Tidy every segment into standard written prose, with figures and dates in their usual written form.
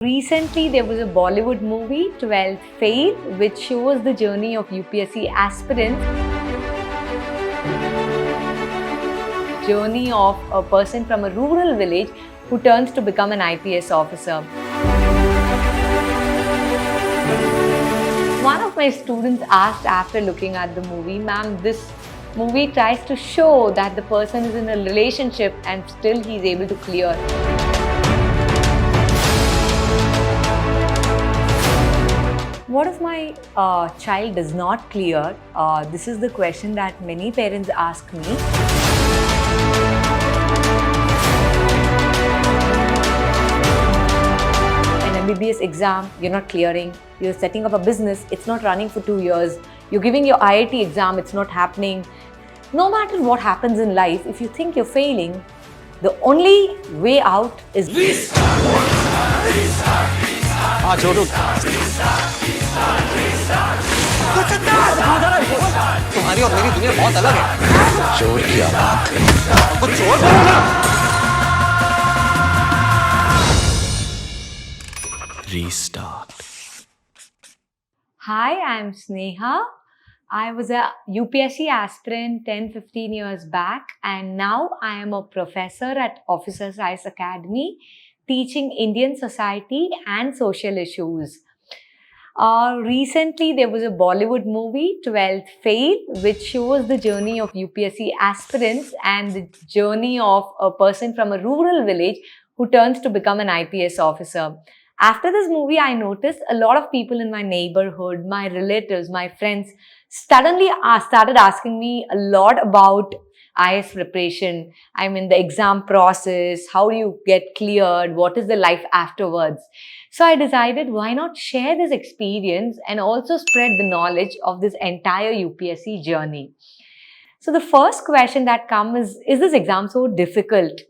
Recently, there was a Bollywood movie, 12th Fail, which shows the journey of UPSC aspirants. Journey of a person from a rural village who turns to become an IPS officer. One of my students asked after looking at the movie, "Ma'am, this movie tries to show that the person is in a relationship and still he is able to clear." What if my child does not clear? This is the question that many parents ask me. An MBBS exam, you're not clearing. You're setting up a business, it's not running for 2 years. You're giving your IIT exam, it's not happening. No matter what happens in life, if you think you're failing, the only way out is तुम्हारी और मेरी दुनिया बहुत अलग है। चोर की औलाद कुछ चोर बोलो ना। Restart. Hi, I'm Sneha. I was a UPSC aspirant 10-15 years back, and now I am a professor at Officers Rise Academy teaching Indian society and social issues. Recently, there was a Bollywood movie, 12th Fail, which shows the journey of UPSC aspirants and the journey of a person from a rural village who turns to become an IPS officer. After this movie, I noticed a lot of people in my neighborhood, my relatives, my friends, suddenly started asking me a lot about IS preparation. I mean, the exam process, how do you get cleared, what is the life afterwards. So I decided, why not share this experience and also spread the knowledge of this entire UPSC journey. So the first question that comes is this exam so difficult?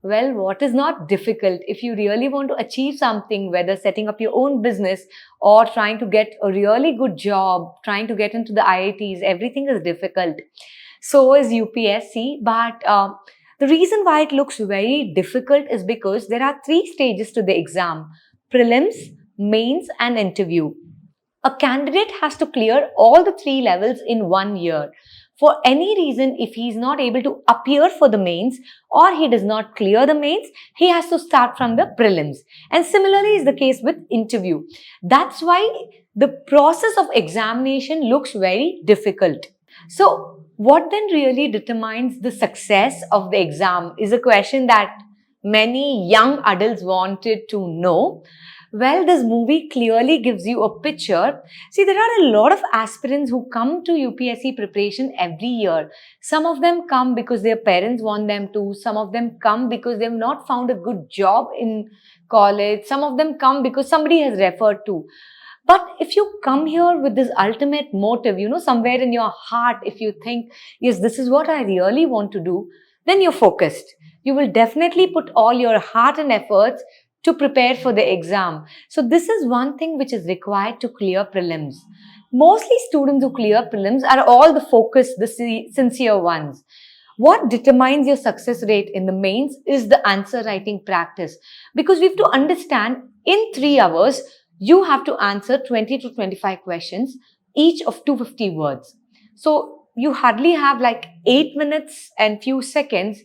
Well, what is not difficult? If you really want to achieve something, whether setting up your own business or trying to get a really good job, trying to get into the IITs, everything is difficult. So is UPSC, but the reason why it looks very difficult is because there are 3 stages to the exam: prelims, mains, and interview. A candidate has to clear all the 3 levels in 1 year. For any reason, if he is not able to appear for the mains or he does not clear the mains, he has to start from the prelims. And similarly is the case with interview. That's why the process of examination looks very difficult. So, what then really determines the success of the exam is a question that many young adults wanted to know. Well, this movie clearly gives you a picture. See, there are a lot of aspirants who come to UPSC preparation every year. Some of them come because their parents want them to. Some of them come because they have not found a good job in college. Some of them come because somebody has referred to. But if you come here with this ultimate motive, somewhere in your heart, if you think, yes, this is what I really want to do, then you're focused. You will definitely put all your heart and efforts to prepare for the exam. So this is one thing which is required to clear prelims. Mostly students who clear prelims are all the focused, the sincere ones. What determines your success rate in the mains is the answer writing practice. Because we have to understand, in 3 hours, you have to answer 20 to 25 questions, each of 250 words. So you hardly have like 8 minutes and few seconds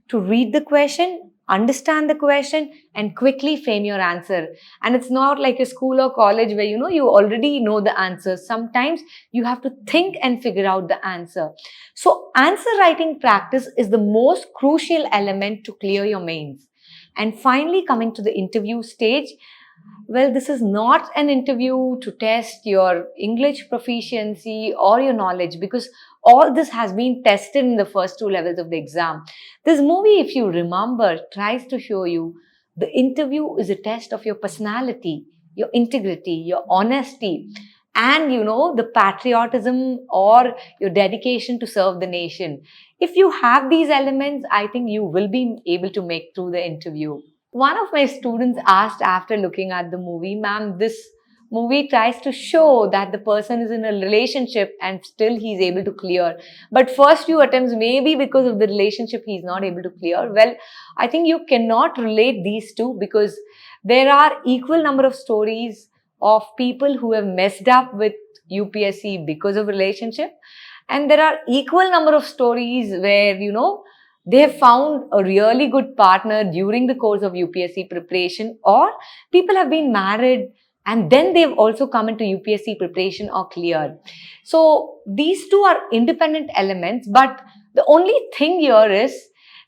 to read the question, understand the question, and quickly frame your answer. And it's not like a school or college where you already know the answer. Sometimes you have to think and figure out the answer. So answer writing practice is the most crucial element to clear your mains. And finally, coming to the interview stage, well, this is not an interview to test your English proficiency or your knowledge, because all this has been tested in the first 2 levels of the exam. This movie, if you remember, tries to show you the interview is a test of your personality, your integrity, your honesty, and the patriotism or your dedication to serve the nation. If you have these elements, I think you will be able to make through the interview. One of my students asked after looking at the movie, "Ma'am, this movie tries to show that the person is in a relationship and still he's able to clear. But first few attempts, maybe because of the relationship, he's not able to clear." Well, I think you cannot relate these two, because There are equal number of stories of people who have messed up with UPSC because of relationship, and there are equal number of stories where, they have found a really good partner during the course of UPSC preparation, or people have been married and then they've also come into UPSC preparation or cleared. So these two are independent elements, but the only thing here is,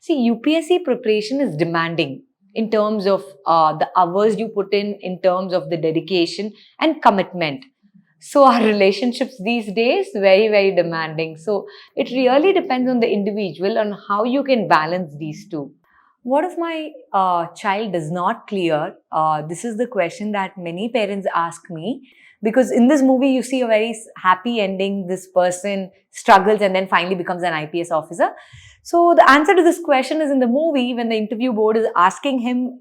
see, UPSC preparation is demanding in terms of the hours you put in terms of the dedication and commitment. So our relationships these days, very, very demanding. So it really depends on the individual on how you can balance these two. What if my child does not clear? This is the question that many parents ask me, because in this movie you see a very happy ending. This person struggles and then finally becomes an IPS officer. So the answer to this question is in the movie when the interview board is asking him,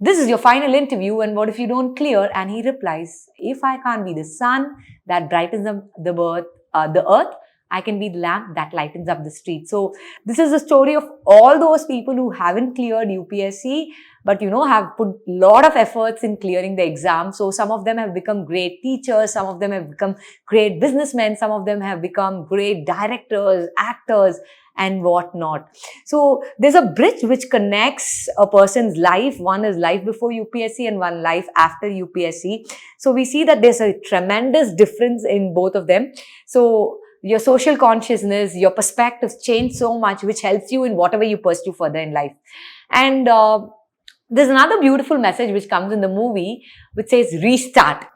this is your final interview and what if you don't clear? And he replies, if I can't be the sun that brightens up the earth, I can be the lamp that lightens up the street. So this is the story of all those people who haven't cleared UPSC, but have put a lot of efforts in clearing the exam. So some of them have become great teachers, some of them have become great businessmen, some of them have become great directors, actors, and whatnot. So there's a bridge which connects a person's life. One is life before UPSC and one life after UPSC. So we see that there's a tremendous difference in both of them. So your social consciousness, your perspectives change so much, which helps you in whatever you pursue further in life. And there's another beautiful message which comes in the movie, which says restart.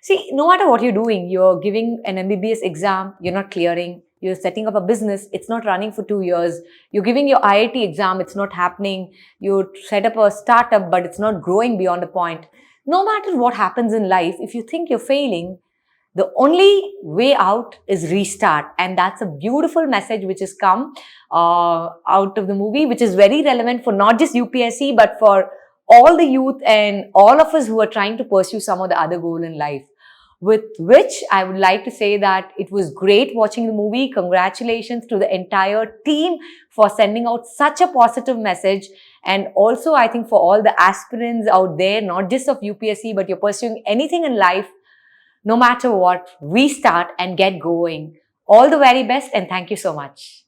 See, no matter what you're doing, you're giving an MBBS exam, you're not clearing. You're setting up a business, it's not running for 2 years. You're giving your IIT exam, it's not happening. You set up a startup, but it's not growing beyond a point. No matter what happens in life, if you think you're failing, the only way out is restart. And that's a beautiful message which has come out of the movie, which is very relevant for not just UPSC, but for all the youth and all of us who are trying to pursue some of the other goal in life. With which I would like to say that it was great watching the movie. Congratulations to the entire team for sending out such a positive message. And also, I think for all the aspirants out there, not just of UPSC, but you're pursuing anything in life, no matter what, restart and get going. All the very best, and thank you so much.